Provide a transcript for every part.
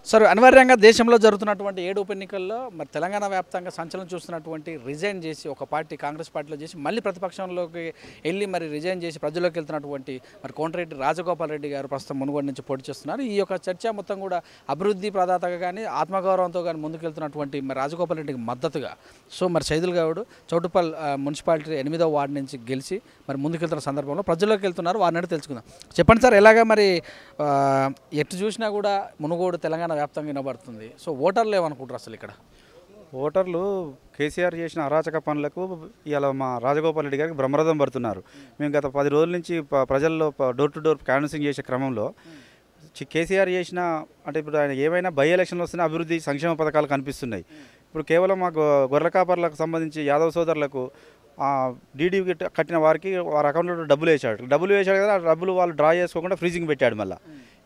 Sir అనివార్యంగా దేశంలో జరుగుతున్నటువంటి 7 ఉప ఎన్నికల్లో మరి తెలంగాణ వ్యాప్తంగా సంచలనం చూస్తున్నటువంటి రిజైన్ చేసి ఒక పార్టీ కాంగ్రెస్ పార్టీలో చేసి మళ్ళీ ప్రతిపక్షంలోకి వెళ్ళి మరి రిజైన్ చేసి ప్రజల్లోకి వెళ్తున్నటువంటి మరి కోమటిరెడ్డి రాజగోపాల్ రెడ్డి గారు ప్రస్తుతం మునుగోడు నుంచి పోటీ చేస్తున్నారు. ఈ యొక్క చర్చ మొత్తం కూడా అభివృద్ధి ప్రదాతగా కానీ ఆత్మగౌరవంతో కానీ ముందుకెళ్తున్నటువంటి మరి రాజగోపాల్ రెడ్డికి మద్దతుగా సో మరి సైదుల్ గౌడ్ చౌటుపల్ మున్సిపాలిటీ 8వ వార్డు నుంచి గెలిచి మరి ముందుకెళ్తున్న సందర్భంలో ప్రజల్లోకి వెళ్తున్నారు. వారిని తెలుసుకుందాం. చెప్పండి సార్, ఎలాగా మరి ఎటు చూసినా కూడా మునుగోడు తెలంగాణ వ్యాప్తంగా వినబడుతుంది. సో ఓటర్లు ఏమనుకుంటారు అసలు ఇక్కడ? ఓటర్లు కేసీఆర్ చేసిన అరాచక పనులకు ఇలా మా రాజగోపాల్ రెడ్డి గారికి బ్రహ్మరథం పడుతున్నారు. మేము గత 10 రోజుల నుంచి ప్రజల్లో డోర్ టు డోర్ క్యాన్వసింగ్ చేసే క్రమంలో కేసీఆర్ చేసిన అంటే ఇప్పుడు ఆయన ఏమైనా బై ఎలక్షన్లు వస్తున్న అభివృద్ధి సంక్షేమ పథకాలు కనిపిస్తున్నాయి. ఇప్పుడు కేవలం మాకు గొర్రెల కాపర్లకు సంబంధించి యాదవ్ సోదరులకు డీడీ కట్టిన వారికి వారి అకౌంట్లో డబ్బులు వేసాడు కదా, ఆ డబ్బులు వాళ్ళు డ్రా చేసుకోకుండా ఫ్రీజింగ్ పెట్టాడు. మళ్ళీ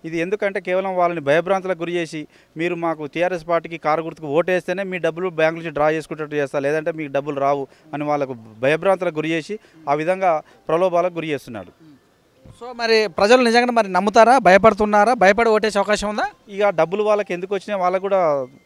ఇది ఎందుకంటే కేవలం వాళ్ళని భయభ్రాంతులకు గురి చేసి మీరు మాకు టీఆర్ఎస్ పార్టీకి కారు గుర్తుకు ఓటేస్తేనే మీ డబ్బులు బ్యాంకు నుంచి డ్రా చేసుకునేటట్టు చేస్తా, లేదంటే మీకు డబ్బులు రావు అని వాళ్ళకు భయభ్రాంతులకు గురి చేసి ఆ విధంగా ప్రలోభాలకు గురి చేస్తున్నాడు. సో మరి ప్రజలు నిజంగా మరి నమ్ముతారా, భయపడుతున్నారా, భయపడి ఓటేసే అవకాశం ఉందా? ఇక డబ్బులు వాళ్ళకి ఎందుకు వచ్చినా వాళ్ళకు కూడా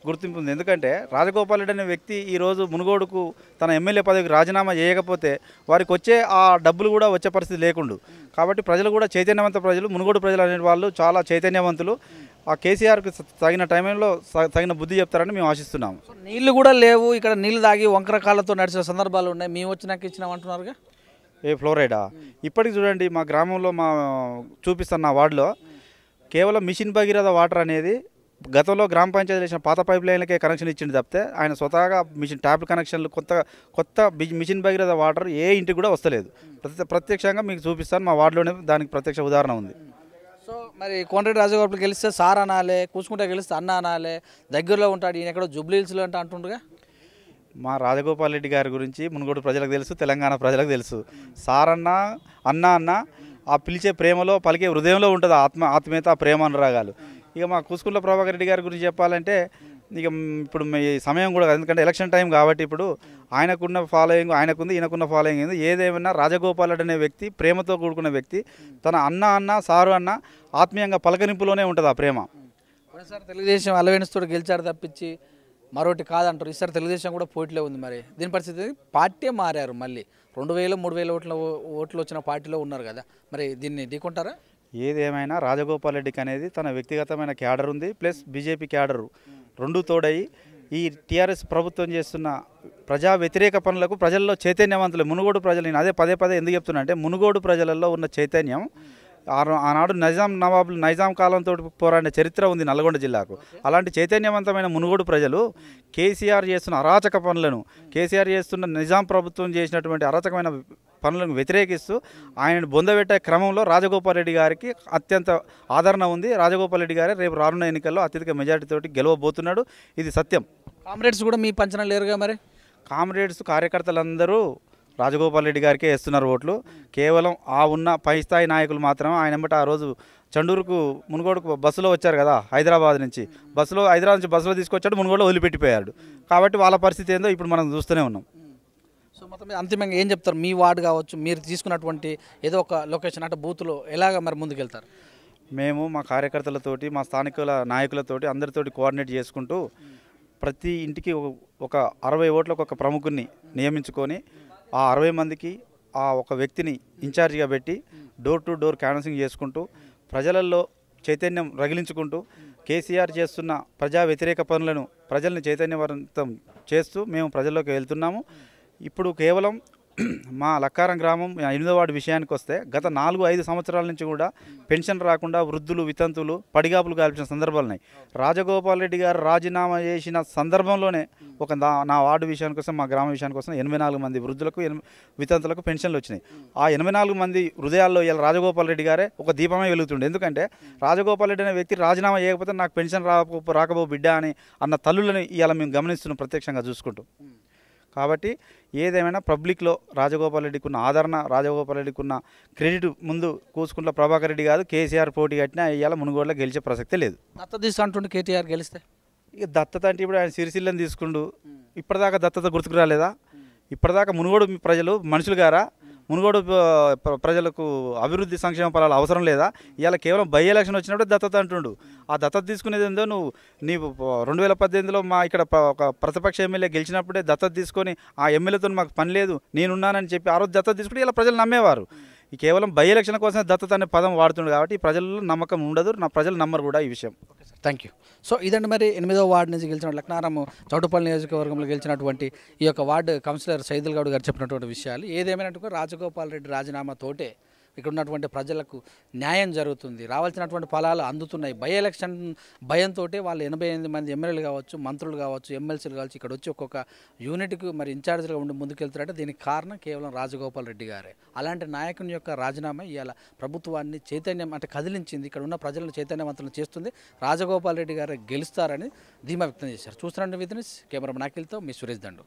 గుర్తింపు ఉంది. ఎందుకంటే రాజగోపాల్ రెడ్డి అనే వ్యక్తి ఈరోజు మునుగోడుకు తన ఎమ్మెల్యే పదవికి రాజీనామా చేయకపోతే వారికి వచ్చే ఆ డబ్బులు కూడా వచ్చే పరిస్థితి లేకుండు. కాబట్టి ప్రజలు కూడా చైతన్యవంత ప్రజలు, మునుగోడు ప్రజలు అనే వాళ్ళు చాలా చైతన్యవంతులు. ఆ కేసీఆర్కి తగిన టైంలో తగిన బుద్ధి చెప్తారని మేము ఆశిస్తున్నాము. నీళ్లు కూడా లేవు ఇక్కడ, నీళ్లు తాగి వంకర కాళ్ళతో నడిచిన సందర్భాలు ఉన్నాయి. మేము వచ్చినాక ఇచ్చినామంటున్నారుగా. ఫ్లోరైడా ఇప్పటికి చూడండి, మా గ్రామంలో చూపిస్తున్న వార్డులో కేవలం మిషన్ భగీరథ వాటర్ అనేది గతంలో గ్రామ పంచాయతీ చేసిన పాత పైప్ లైన్లకే కనెక్షన్ ఇచ్చింది తప్పితే ఆయన స్వతహాగా మిషన్ ట్యాప్ కనెక్షన్లు కొత్త మిషన్ భగీరథ వాటర్ ఏ ఇంటికి కూడా వస్తలేదు. ప్రత్యక్షంగా మీకు చూపిస్తాను, మా వార్డులోనే దానికి ప్రత్యక్ష ఉదాహరణ ఉంది. సో మరి కోమటిరెడ్డి రాజగోపాల్ గెలిస్తే సార్ అనాలే, కూసుకుంటే గెలిస్తే అన్న అనాలే, దగ్గరలో ఉంటాడు, ఈయన ఎక్కడో జూబ్లీహిల్స్లో అంటే అంటుండగా. మా రాజగోపాల్ రెడ్డి గారి గురించి మునుగోడు ప్రజలకు తెలుసు, తెలంగాణ ప్రజలకు తెలుసు. సారన్న అన్న అన్న ఆ పిలిచే ప్రేమలో పలికే హృదయంలో ఉంటుంది ఆత్మీయత, ప్రేమ అనురాగాలు. ఇక మా కూసుకుంట్ల ప్రభాకర్ రెడ్డి గారి గురించి చెప్పాలంటే ఇక ఇప్పుడు మీ సమయం కూడా, ఎందుకంటే ఎలక్షన్ టైం కాబట్టి ఇప్పుడు ఆయనకున్న ఫాలోయింగ్ ఆయనకుంది, ఈయనకున్న ఫాలోయింగ్ ఉంది. ఏదేమైనా రాజగోపాల్ రెడ్డి అనే వ్యక్తి ప్రేమతో కూడుకున్న వ్యక్తి. తన అన్న సారు అన్న ఆత్మీయంగా పలకరింపులోనే ఉంటుంది ఆ ప్రేమ. సార్ తెలుగుదేశం అలవెన్స్తో గెలిచారు తప్పించి మరొకటి కాదంటారు. ఈసారి తెలుగుదేశం కూడా పోటీలో ఉంది. మరి దీని పరిస్థితి, పార్టీ మారారు, మళ్ళీ 2000, 3000 ఓట్లు వచ్చిన పార్టీలో ఉన్నారు కదా, మరి దీన్ని ఢీకొంటారా? ఏదేమైనా రాజగోపాల్ రెడ్డికి అనేది తన వ్యక్తిగతమైన క్యాడర్ ఉంది, ప్లస్ బీజేపీ క్యాడరు రెండు తోడయి ఈ టీఆర్ఎస్ ప్రభుత్వం చేస్తున్న ప్రజా వ్యతిరేక పనులకు ప్రజల్లో చైతన్యవంతులు మునుగోడు ప్రజలు. నేను అదే పదే ఎందుకు చెప్తున్నా అంటే మునుగోడు ప్రజలలో ఉన్న చైతన్యం ఆనాడు నైజాం కాలంతో పోరాడిన చరిత్ర ఉంది నల్గొండ జిల్లాకు. అలాంటి చైతన్యవంతమైన మునుగోడు ప్రజలు కేసీఆర్ చేస్తున్న అరాచక పనులను, కేసీఆర్ చేస్తున్న నిజాం ప్రభుత్వం చేసినటువంటి అరాచకమైన పనులను వ్యతిరేకిస్తూ ఆయనను బొందబెట్టే క్రమంలో రాజగోపాల్ రెడ్డి గారికి అత్యంత ఆదరణ ఉంది. రాజగోపాల్ రెడ్డి గారే రేపు రానున్న ఎన్నికల్లో అత్యధిక మెజార్టీతోటి గెలవబోతున్నాడు. ఇది సత్యం. కామ్రేడ్స్ కూడా మీ పంచన లేరుగా? మరి కామ్రేడ్స్ కార్యకర్తలందరూ రాజగోపాల్ రెడ్డి గారికే వేస్తున్నారు ఓట్లు. కేవలం ఆ ఉన్న పై స్థాయి నాయకులు మాత్రమే ఆయన వెంబట ఆ రోజు చండూరుకు మునుగోడుకు బస్సులో వచ్చారు కదా, హైదరాబాద్ నుంచి బస్సులో తీసుకొచ్చాడు, మునుగోడులో వదిలిపెట్టిపోయాడు. కాబట్టి వాళ్ళ పరిస్థితి ఏందో ఇప్పుడు మనం చూస్తూనే ఉన్నాం. సో మొత్తం మీద అంతిమంగా ఏం చెప్తారు? మీ వార్డు కావచ్చు, మీరు తీసుకున్నటువంటి ఏదో ఒక లొకేషన్ అంటే బూత్లో ఎలాగ మరి ముందుకెళ్తారు? మేము మా కార్యకర్తలతోటి, మా స్థానికుల నాయకులతోటి అందరితోటి కోఆర్డినేట్ చేసుకుంటూ ప్రతి ఇంటికి ఒక 60 ఓట్లకు ఒక ప్రముఖుని నియమించుకొని ఆ 60 మందికి ఆ ఒక వ్యక్తిని ఇన్ఛార్జిగా పెట్టి డోర్ టు డోర్ క్యాన్వసింగ్ చేసుకుంటూ ప్రజలలో చైతన్యం రగిలించుకుంటూ కేసీఆర్ చేస్తున్న ప్రజా వ్యతిరేక పనులను ప్రజల్ని చైతన్యవంతం చేస్తూ మేము ప్రజల్లోకి వెళ్తున్నాము. ఇప్పుడు కేవలం మా లక్కారం గ్రామం 8వ వార్డు విషయానికి వస్తే గత 4-5 సంవత్సరాల నుంచి కూడా పెన్షన్ రాకుండా వృద్ధులు, వితంతులు పడిగాపులు కాల్చిన సందర్భాలు ఉన్నాయి. రాజగోపాల్ రెడ్డి గారు రాజీనామా చేసిన సందర్భంలోనే నా వార్డు విషయానికి వస్తే, మా గ్రామ విషయానికి వస్తే 84 మంది వృద్ధులకు, వితంతులకు పెన్షన్లు వచ్చినాయి. ఆ 84 మంది హృదయాల్లో ఇలా రాజగోపాల్ రెడ్డి గారే ఒక దీపమే వెలుగుతుండే. ఎందుకంటే రాజగోపాల్ రెడ్డి అనే వ్యక్తి రాజీనామా చేయకపోతే నాకు పెన్షన్ రాకపో బిడ్డ అని అన్న తల్లులని ఇలా మేము గమనిస్తున్నాం ప్రత్యక్షంగా చూసుకుంటూ. కాబట్టి ఏదేమైనా పబ్లిక్లో రాజగోపాల్ రెడ్డికి ఉన్న ఆదరణ, రాజగోపాల్ రెడ్డికి ఉన్న క్రెడిట్ ముందు కూసుకుంట్ల ప్రభాకర్ రెడ్డి కాదు, కేసీఆర్ పోటీ కట్టినా ఇవాళ మునుగోడులో గెలిచే ప్రసక్తే లేదు. దత్తత తీసుకుంటుండే కేటీఆర్ గెలిస్తే ఇక దత్తత అంటే ఇప్పుడు ఆయన సిరిసిల్లని తీసుకుండు. ఇప్పటిదాకా దత్తత గుర్తుకు రాలేదా? ఇప్పటిదాకా మునుగోడు ప్రజలు మనుషులు గారా మునుగోడు ప్రజలకు అభివృద్ధి సంక్షేమ ఫలాలు అవసరం లేదా? ఇవాళ కేవలం బై ఎలక్షన్ వచ్చినప్పుడు దత్తత అంటుండు. ఆ దత్తత తీసుకునేది ఏందో నీవు 2018లో మా ఇక్కడ ఒక ప్రతిపక్ష ఎమ్మెల్యే గెలిచినప్పుడే దత్తత తీసుకొని ఆ ఎమ్మెల్యేతో మాకు పని లేదు నేనున్నానని చెప్పి ఆ రోజు దత్తత తీసుకుంటే ఇలా ప్రజలు నమ్మేవారు. ఈ కేవలం బై ఎలక్షన్ కోసం దత్తత అనే పదం వాడుతుండు కాబట్టి ఈ ప్రజల్లో నమ్మకం ఉండదు, నా ప్రజలు నమ్మరు కూడా ఈ విషయం. Thank you. సో ఇదండి మరి 8వ వార్డు నుంచి గెలిచిన లక్నారం చౌటుపల్లి నియోజకవర్గంలో గెలిచినటువంటి ఈ యొక్క వార్డు కౌన్సిలర్ సైదుల్ గౌడ్ గారు చెప్పినటువంటి విషయాలు. ఏదేమైనట్టు రాజగోపాల్ రెడ్డి రాజీనామా తోటే ఇక్కడ ఉన్నటువంటి ప్రజలకు న్యాయం జరుగుతుంది, రావాల్సినటువంటి ఫలాలు అందుతున్నాయి. బై ఎలక్షన్ భయంతో వాళ్ళు 88 మంది ఎమ్మెల్యేలు కావచ్చు, మంత్రులు కావచ్చు, ఎమ్మెల్సీలు కావచ్చు ఇక్కడ వచ్చి ఒక్కొక్క యూనిట్కి మరి ఇన్ఛార్జ్గా ఉండి ముందుకెళ్తారంటే దీనికి కారణం కేవలం రాజగోపాల్ రెడ్డి గారే. అలాంటి నాయకుని యొక్క రాజీనామా ఇవాళ ప్రభుత్వాన్ని చైతన్యం అంటే కదిలించింది, ఇక్కడ ఉన్న ప్రజలను చైతన్యవంతులను చేస్తుంది. రాజగోపాల్ రెడ్డి గారు గెలుస్తారని ధీమా వ్యక్తం చేశారు. చూస్తున్న విధి కెమెరా నాకిల్తో మీ సురేష్ దండు.